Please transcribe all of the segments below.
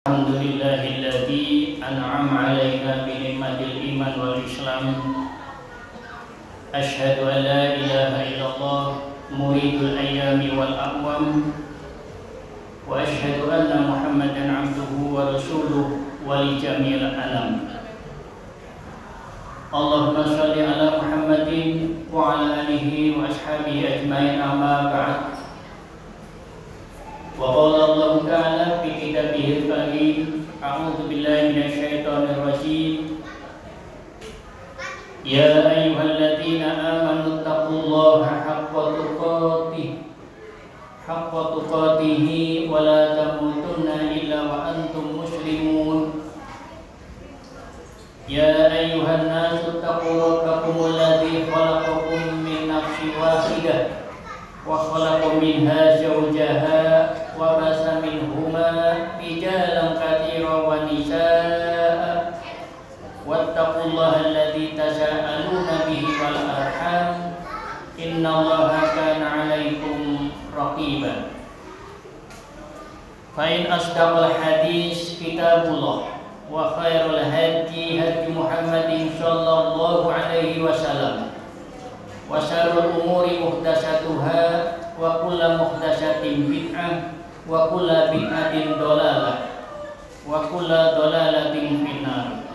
Alhamdulillahilladzi an'ama 'alaina bi ni'matil iman wal islam. Asyhadu an la ilaha illallah muridul ayyami wal aqwam. Wa asyhadu anna Muhammadan 'abduhu wa rasuluhu wa li jami'il alam. Allahumma shalli ala Muhammadin wa ala alihi wa ashabihi ajmain, amma ba'd. Wa qala Allah ta'ala fi kitabihil karim, a'udzu billahi minasyaitonir rajim. Ya ayyuhalladzina amanu taqullaha haqqa tuqatih wa la tamutunna illa wa antum muslimun. Ya ayyuhan nasu taqu rabbakumul ladzi khalaqakum min nafsin wahidah wa khalaqa minha zawjaha wa basa minhuma rijalan katsiran wa nisaa'a wattaqullaha alladzi tasaaluna bihi wal arham innallaha kana 'alaikum raqiba. Fa in asdaqal hadis kitabullah wa khairul hadi hadi Muhammadin sallallahu alaihi wasallam wa syarrul umuri muhdatsatuha wa kullu muhdatsatin bid'ah wa kullu bid'atin dhalalah wa kullu dhalalatin finnar.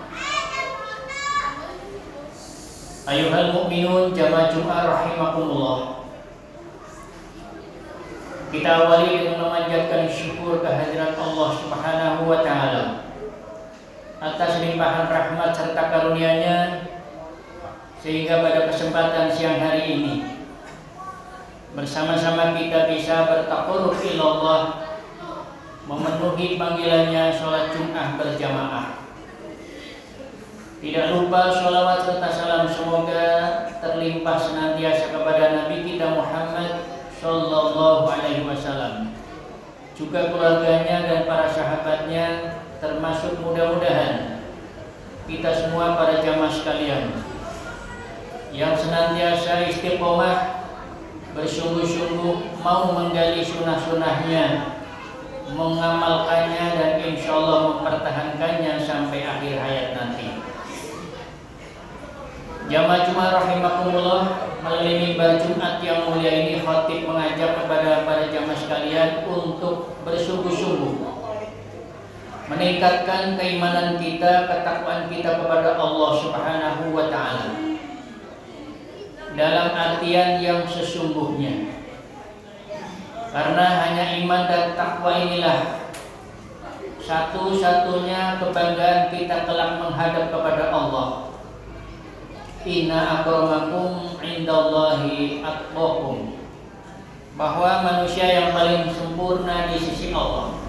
Ayuhal mu'minun jamaah Jumat rahimakumullah. Kita awali dengan memanjatkan syukur kehadirat Allah Subhanahu wa taala atas limpahan rahmat serta karunia-Nya, sehingga pada kesempatan siang hari ini bersama-sama kita bisa bertaqarrub ilallah, memenuhi panggilannya sholat Jum'ah berjamaah. Tidak lupa sholawat serta salam semoga terlimpah senantiasa kepada Nabi kita Muhammad sallallahu alaihi wasallam, juga keluarganya dan para sahabatnya, termasuk mudah-mudahan kita semua para jamaah sekalian yang senantiasa istiqomah, bersungguh-sungguh mau menggali sunnah-sunnahnya, mengamalkannya, dan insya Allah mempertahankannya sampai akhir hayat nanti. Jamaah Jumat rahimakumullah, melalui mimbar Jumat yang mulia ini khatib mengajak kepada para jamaah sekalian untuk bersungguh-sungguh meningkatkan keimanan kita, ketakwaan kita kepada Allah Subhanahu wa taala dalam artian yang sesungguhnya. Karena hanya iman dan takwa inilah satu-satunya kebanggaan kita kelak menghadap kepada Allah. Inna akramakum indallahi atqakum. Bahwa manusia yang paling sempurna di sisi Allah,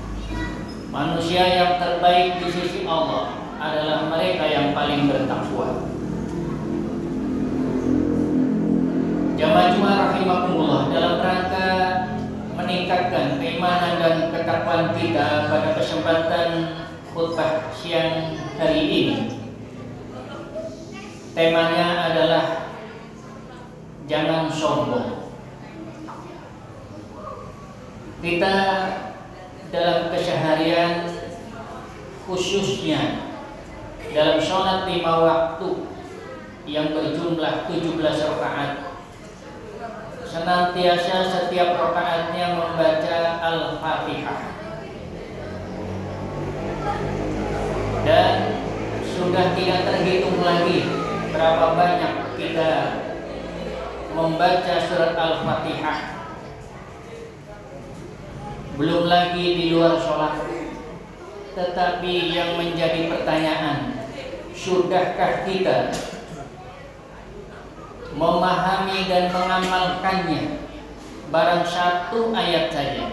manusia yang terbaik di sisi Allah adalah mereka yang paling bertakwa. Jamaah Jumat rahimakumullah, dalam rangka meningkatkan keimanan dan ketakwaan kita pada kesempatan khutbah siang hari ini, temanya adalah jangan sombong. Kita dalam keseharian, khususnya dalam sholat 5 waktu yang berjumlah 17 rakaat, senantiasa setiap rakaatnya membaca Al-Fatihah. Dan sudah tidak terhitung lagi berapa banyak kita membaca surat Al-Fatihah. Belum lagi di luar sholat. Tetapi yang menjadi pertanyaan, sudahkah kita memahami dan mengamalkannya barang satu ayat saja?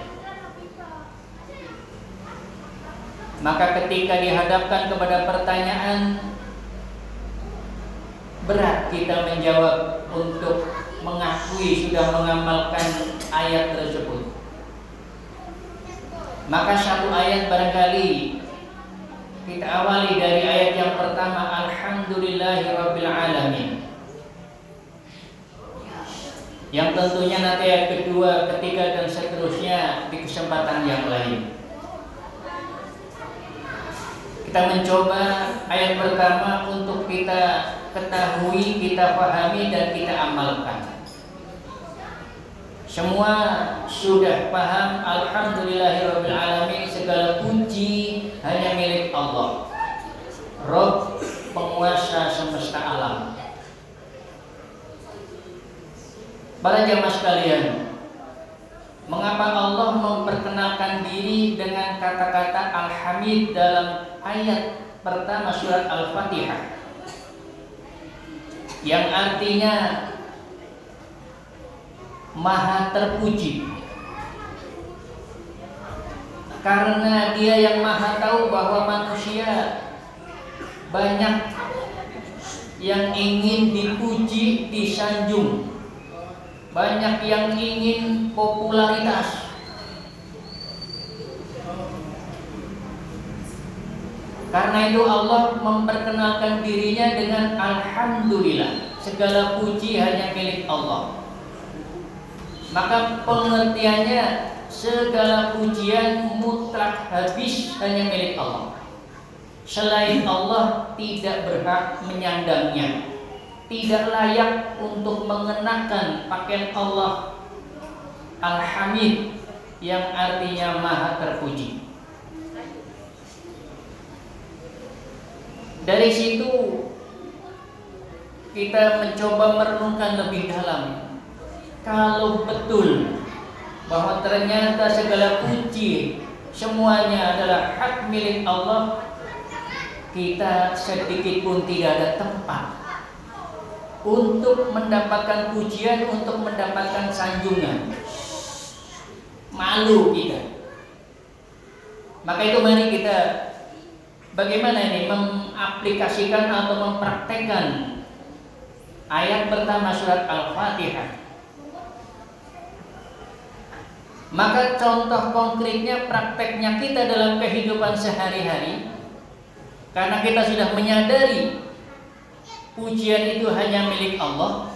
Maka ketika dihadapkan kepada pertanyaan, berat kita menjawab untuk mengakui sudah mengamalkan ayat tersebut. Maka satu ayat barangkali kita awali dari ayat yang pertama, Alhamdulillahirabbil alamin. Yang tentunya nanti ayat kedua, ketiga, dan seterusnya di kesempatan yang lain. Kita mencoba ayat pertama untuk kita ketahui, kita pahami, dan kita amalkan. Semua sudah paham, alhamdulillahirrabbilalamin, segala puji hanya milik Allah, Rabb, penguasa semesta alam. Para jamaah sekalian, mengapa Allah memperkenalkan diri dengan kata-kata Al-Hamid dalam ayat pertama surat Al-Fatihah, yang artinya Maha terpuji? Karena Dia yang Maha tahu bahwa manusia banyak yang ingin dipuji, disanjung, banyak yang ingin popularitas. Karena itu Allah memperkenalkan dirinya dengan Alhamdulillah, segala puji hanya milik Allah. Maka pengertiannya, segala pujian mutlak habis hanya milik Allah. Selain Allah tidak berhak menyandangnya, tidak layak untuk mengenakan pakaian Allah Al-Hamid, yang artinya Maha terpuji. Dari situ kita mencoba merenungkan lebih dalam. Kalau betul bahwa ternyata segala puji semuanya adalah hak milik Allah, kita sedikit pun tidak ada tempat untuk mendapatkan pujian, untuk mendapatkan sanjungan. Malu kita. Maka itu mari kita bagaimana ini mengaplikasikan atau mempraktekkan ayat pertama surat Al-Fatihah. Maka contoh konkretnya, prakteknya kita dalam kehidupan sehari-hari, karena kita sudah menyadari pujian itu hanya milik Allah,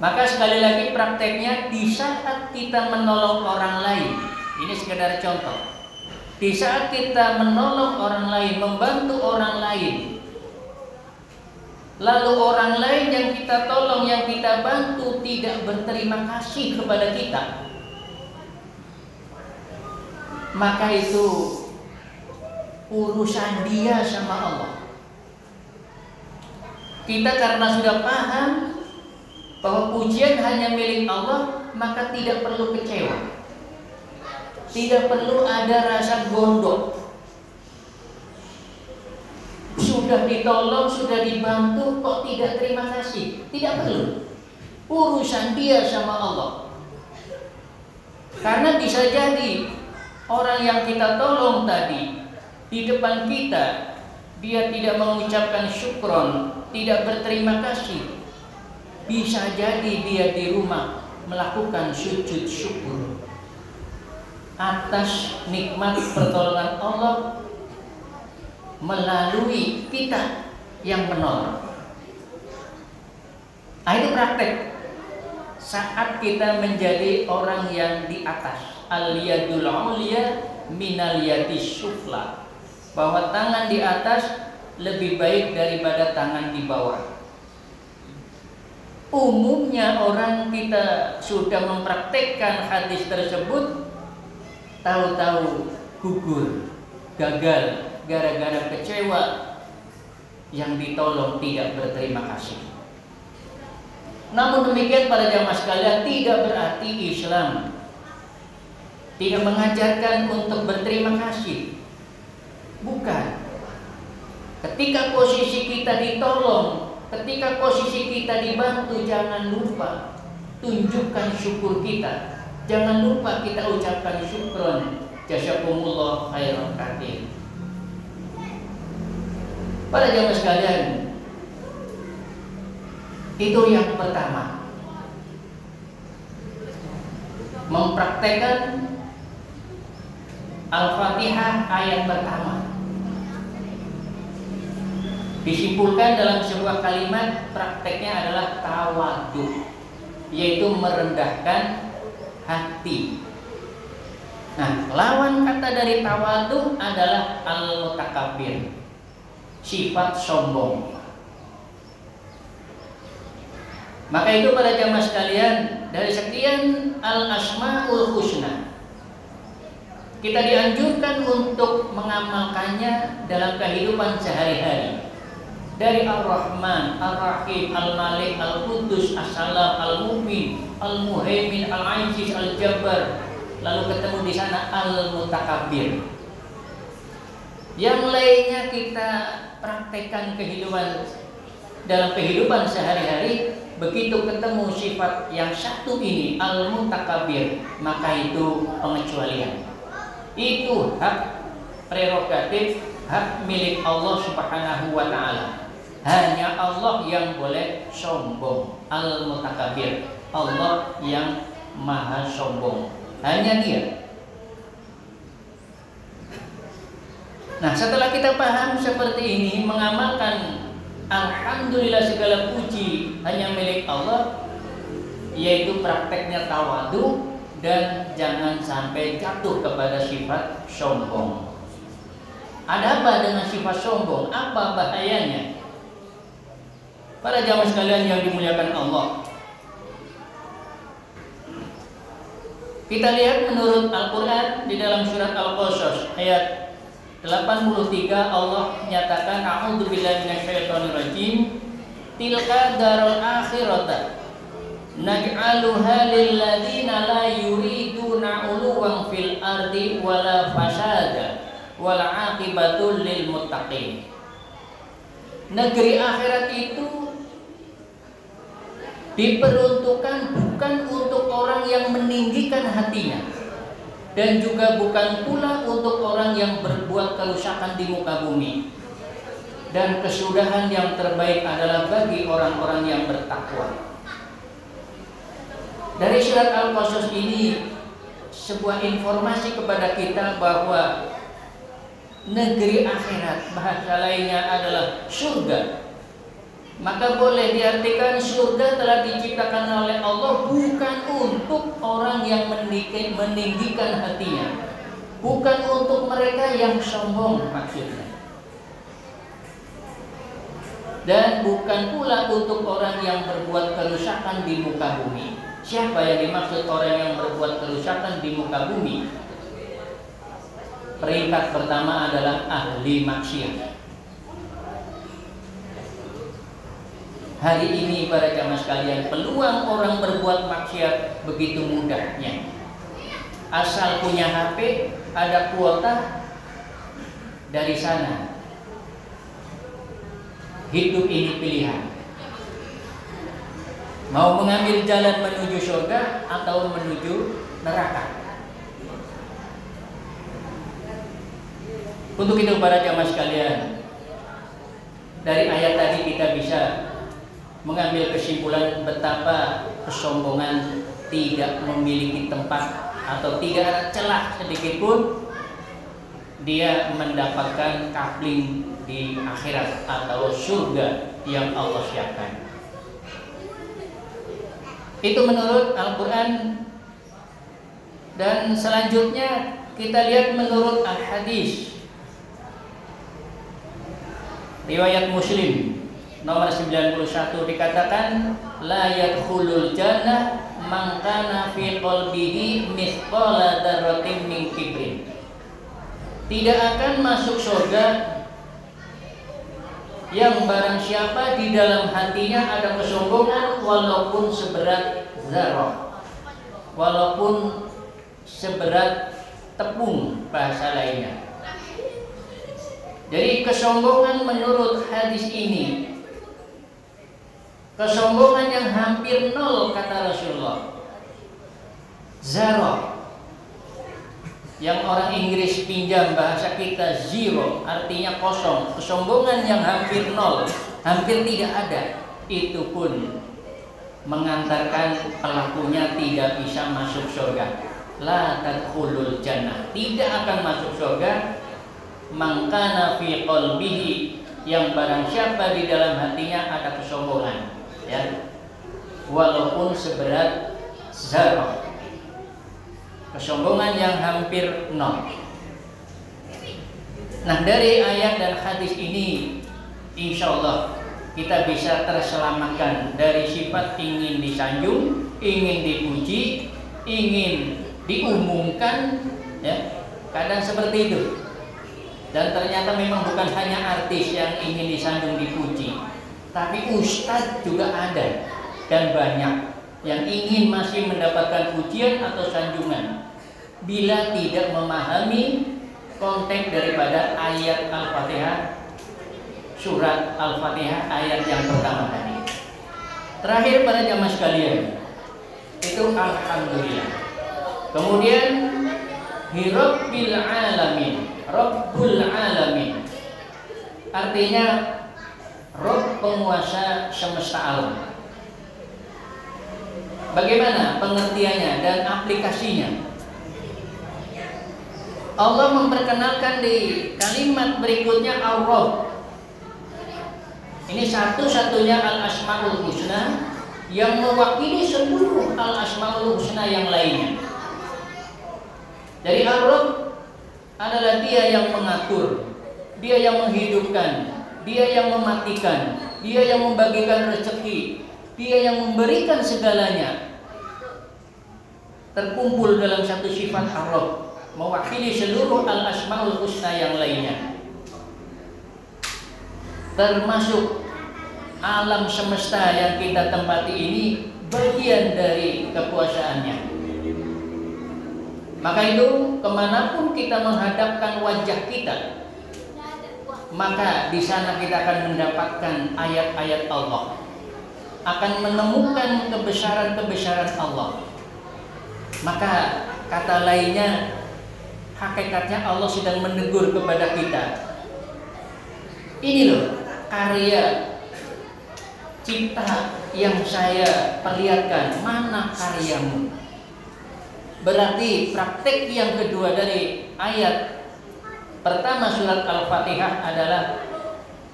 maka sekali lagi prakteknya di saat kita menolong orang lain. Ini sekedar contoh. Di saat kita menolong orang lain, membantu orang lain, lalu orang lain yang kita tolong, yang kita bantu tidak berterima kasih kepada kita, maka itu urusan dia sama Allah. Kita karena sudah paham bahwa pujian hanya milik Allah, maka tidak perlu kecewa, tidak perlu ada rasa gondok. Sudah ditolong, sudah dibantu, kok tidak terima kasih? Tidak perlu. Urusan dia sama Allah. Karena bisa jadi orang yang kita tolong tadi di depan kita, dia tidak mengucapkan syukron, tidak berterima kasih. Bisa jadi dia di rumah melakukan sujud syukur atas nikmat pertolongan Allah melalui kita yang menolong. Itu praktek saat kita menjadi orang yang di atas. Al-yadul ulya minal yadis sufla, bahwa tangan di atas lebih baik daripada tangan di bawah. Umumnya orang kita sudah mempraktekkan hadis tersebut, tahu-tahu gugur, gagal, gara-gara kecewa, yang ditolong tidak berterima kasih. Namun demikian para jamaah sekalian, tidak berarti Islam tidak mengajarkan untuk berterima kasih. Bukan. Ketika posisi kita ditolong, ketika posisi kita dibantu, jangan lupa tunjukkan syukur kita. Jangan lupa kita ucapkan syukron. Jazakumullah khairan katsir. Para jamaah sekalian, itu yang pertama, mempraktekkan Al-Fatihah ayat pertama. Disimpulkan dalam sebuah kalimat, prakteknya adalah tawadu, yaitu merendahkan hati. Nah, lawan kata dari tawadu adalah al-mutakabbir, sifat sombong. Maka itu para jamaah sekalian, dari sekian al-asmaul husna, kita dianjurkan untuk mengamalkannya dalam kehidupan sehari-hari. Dari Ar-Rahman, Ar-Rahim, Al-Malik, Al-Qudus, As-Salam, Al-Mu'min, Al-Muhaimin, Al-Aziz, Al-Jabbar. Lalu ketemu di sana Al-Mutakabbir. Yang lainnya kita praktekkan dalam kehidupan sehari-hari. Begitu ketemu sifat yang satu ini, Al-Mutakabbir, maka itu pengecualian. Itu hak prerogatif, hak milik Allah Subhanahu wa Ta'ala. Hanya Allah yang boleh sombong. Al-Mutakabbir, Allah yang maha sombong, hanya Dia. Nah, setelah kita paham seperti ini, mengamalkan alhamdulillah segala puji hanya milik Allah, yaitu prakteknya tawadu dan jangan sampai jatuh kepada sifat sombong. Ada apa dengan sifat sombong? Apa bahayanya? Para jamaah sekalian yang dimuliakan Allah, kita lihat menurut Al-Quran di dalam surat Al-Qasas ayat 83, Allah menyatakan a'udzubillahi minasyaitonirrajim, tilka darul akhirata naj'aluha lil ladzina la yuriduna 'uluwan fil ardi wala fasada wal 'aqibatul lil muttaqin. Negeri akhirat itu diperuntukkan bukan untuk orang yang meninggikan hatinya, dan juga bukan pula untuk orang yang berbuat kerusakan di muka bumi. Dan kesudahan yang terbaik adalah bagi orang-orang yang bertakwa. Dari surat Al-Qasas ini sebuah informasi kepada kita bahwa negeri akhirat, bahasa lainnya adalah surga. Maka boleh diartikan surga telah diciptakan oleh Allah bukan untuk orang yang meninggikan hatinya, bukan untuk mereka yang sombong maksudnya, dan bukan pula untuk orang yang berbuat kerusakan di muka bumi. Siapa yang dimaksud orang yang berbuat kerusakan di muka bumi? Peringkat pertama adalah ahli maksiat. Hari ini para jamaah sekalian, peluang orang berbuat maksiat begitu mudahnya. Asal punya HP, ada kuota, dari sana. Hidup ini pilihan. Mau mengambil jalan menuju surga atau menuju neraka. Untuk itu para jamaah sekalian, dari ayat tadi kita bisa mengambil kesimpulan betapa kesombongan tidak memiliki tempat atau tidak ada celah sedikit pun dia mendapatkan kapling di akhirat atau surga yang Allah siapkan. Itu menurut Al-Quran. Dan selanjutnya kita lihat menurut Al-Hadis, riwayat Muslim nomor 91, dikatakan la yadkhulul jannah man kana fi qalbihi mithqala dzarratin min kibrin. Tidak akan masuk surga yang barang siapa di dalam hatinya ada kesombongan walaupun seberat zarrah, walaupun seberat tepung bahasa lainnya. Jadi kesombongan menurut hadis ini, kesombongan yang hampir nol kata Rasulullah, zero, yang orang Inggris pinjam bahasa kita zero, artinya kosong. Kesombongan yang hampir nol, hampir tidak ada, itu pun mengantarkan pelakunya tidak bisa masuk surga. La tadkhulul jannah, tidak akan masuk surga man kana fi qalbihi, yang barang siapa di dalam hatinya ada kesombongan, ya, walaupun seberat zarah. kesombongan yang hampir nol. Nah, dari ayat dan hadis ini insya Allah kita bisa terselamatkan dari sifat ingin disanjung, ingin dipuji, ingin diumumkan, ya, kadang seperti itu. Dan ternyata memang bukan hanya artis yang ingin disanjung dipuji, tapi ustadz juga ada dan banyak yang ingin masih mendapatkan pujian atau sanjungan bila tidak memahami konteks daripada ayat Al-Fatihah, surat Al-Fatihah ayat yang pertama tadi. Terakhir para jamaah sekalian, itu alhamdulillah. Kemudian Hirabbil alamin, Rabbul alamin, artinya Rabb penguasa semesta alam. Bagaimana pengertiannya dan aplikasinya? Allah memperkenalkan di kalimat berikutnya Ar-Rabb. Ini satu-satunya Al-Asmaul Husna yang mewakili seluruh Al-Asmaul Husna yang lainnya. Jadi Ar-Rabb adalah Dia yang mengatur, Dia yang menghidupkan, Dia yang mematikan, Dia yang membagikan rezeki, Dia yang memberikan segalanya. Terkumpul dalam satu sifat Ar-Rabb, mewakili seluruh Al-Asmaul Husna yang lainnya. Termasuk alam semesta yang kita tempati ini bagian dari kekuasaannya. Maka itu kemanapun kita menghadapkan wajah kita, maka di sana kita akan mendapatkan ayat-ayat Allah, akan menemukan kebesaran-kebesaran Allah. Maka kata lainnya, hakikatnya Allah sedang menegur kepada kita. Ini loh karya cipta yang saya perlihatkan, mana karyamu? Berarti praktek yang kedua dari ayat pertama surat Al-Fatihah adalah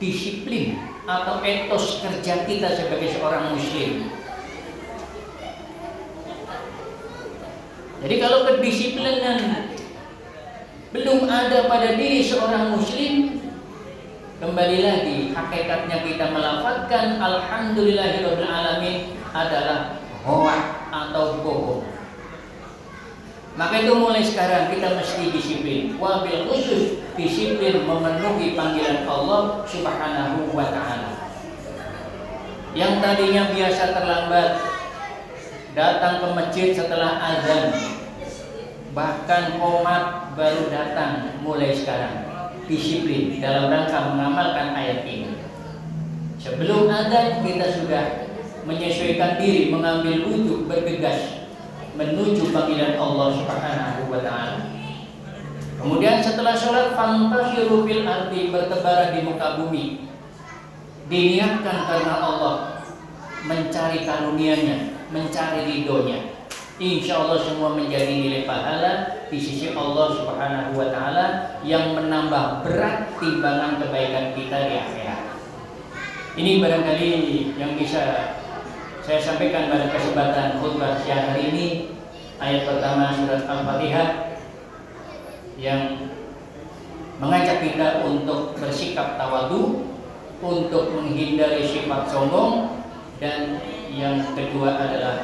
disiplin atau etos kerja kita sebagai seorang muslim. Jadi kalau kedisiplinan belum ada pada diri seorang muslim, kembali lagi hakikatnya kita melafazkan alhamdulillahirabbil alamin adalah hoak atau bohong. Maka itu mulai sekarang kita mesti disiplin, wabil khusus disiplin memenuhi panggilan Allah Subhanahu wa ta'ala. Yang tadinya biasa terlambat, datang ke masjid setelah azan, bahkan qomat baru datang, mulai sekarang disiplin dalam rangka mengamalkan ayat ini. Sebelum azan kita sudah menyesuaikan diri, mengambil wudhu, bergegas menuju panggilan Allah Subhanahu wa ta'ala. Kemudian setelah sholat, fantashiru fil ardi, bertebaran di muka bumi. Diniatkan karena Allah, mencari karunia-Nya, mencari ridhonya. Insya Allah semua menjadi nilai pahala di sisi Allah Subhanahu wa ta'ala yang menambah berat timbangan kebaikan kita di akhirat. Ini barangkali yang bisa saya sampaikan pada kesempatan khutbah siang hari ini, ayat pertama surat Al-Fatihah yang mengajak kita untuk bersikap tawadu, untuk menghindari sifat sombong, dan yang kedua adalah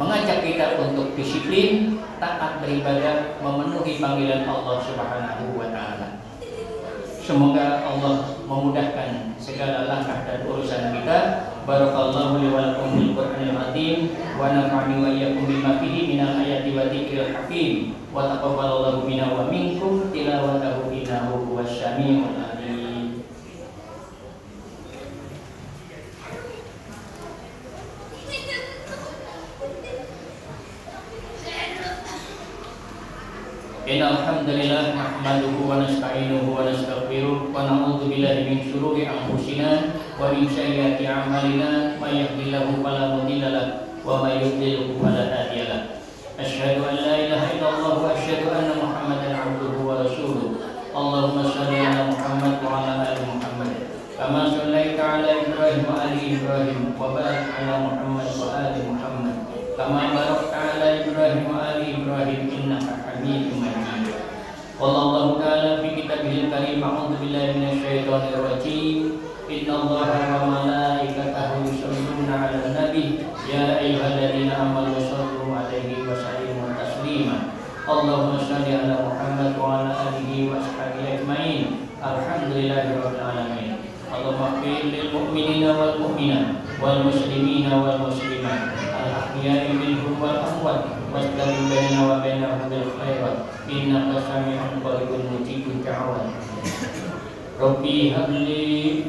mengajak kita untuk disiplin, taat beribadah, memenuhi panggilan Allah Subhanahu wa ta'ala. Semoga Allah memudahkan segala langkah dan urusan kita. Barakallahu li wa lakum bil Qur'anil azim wa nafa'ani wa iyyakum bima fihi minal ayati wa dzikril hakim wa taqabbalallahu minna wa minkum tilawatahu innahu huwas samiul alim. Innal hamdalillah nahmaduhu wa nasta'inuhu wa nastaghfiruh wa na'udzu billahi min shururi anfusina wa min sayyiati a'malina may yahdihillahu fala mudilla lahu wa may yudlil fala hadiya lahu. Asyhadu an la ilaha illallah wa asyhadu anna Muhammadan 'abduhu wa rasuluh. Allahumma shalli ala Muhammad wa ala ali Muhammad kama shallaita ala Ibrahim wa ali Ibrahim wa barik ala Muhammad wa ali Muhammad kama barakta ala Ibrahim wa ali إبراهيم إنك حميد مجيد. قال الله تعالى في كتابه الكريم أعوذ بالله من الشيطان الرجيم إن الله وملائكته يصلون على النبي يا أيها الذين آمنوا صلوا عليه وسلموا تسليما. اللهم صل على محمد وعلى آله وصحبه أجمعين. الحمد لله رب العالمين. اللهم اغفر للمؤمنين والمؤمنات والمسلمين والمسلمات الأحياء منهم والأموات واستقم بيننا وبينهم بالخيرات إنك سميع قريب مجيب الدعوات. ربي هب لي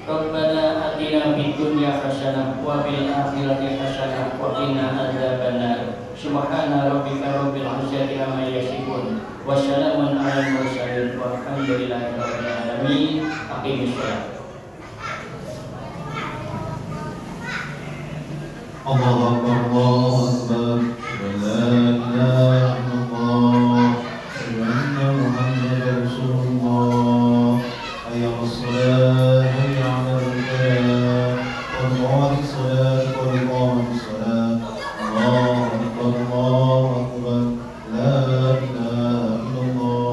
ربنا آتنا في الدنيا حسنة وفي الآخرة حسنة وقنا عذاب النار. سبحان ربك رب العزة عما يصفون وسلام على المرسلين والحمد لله رب العالمين. أقم الصلاة. الله أكبر الله أكبر لا إله إلا الله أشهد أن محمدا رسول الله حي على الصلاة حي على الفلاح قد قامت الصلاة قد قامت الصلاة الله أكبر الله أكبر لا إله إلا الله.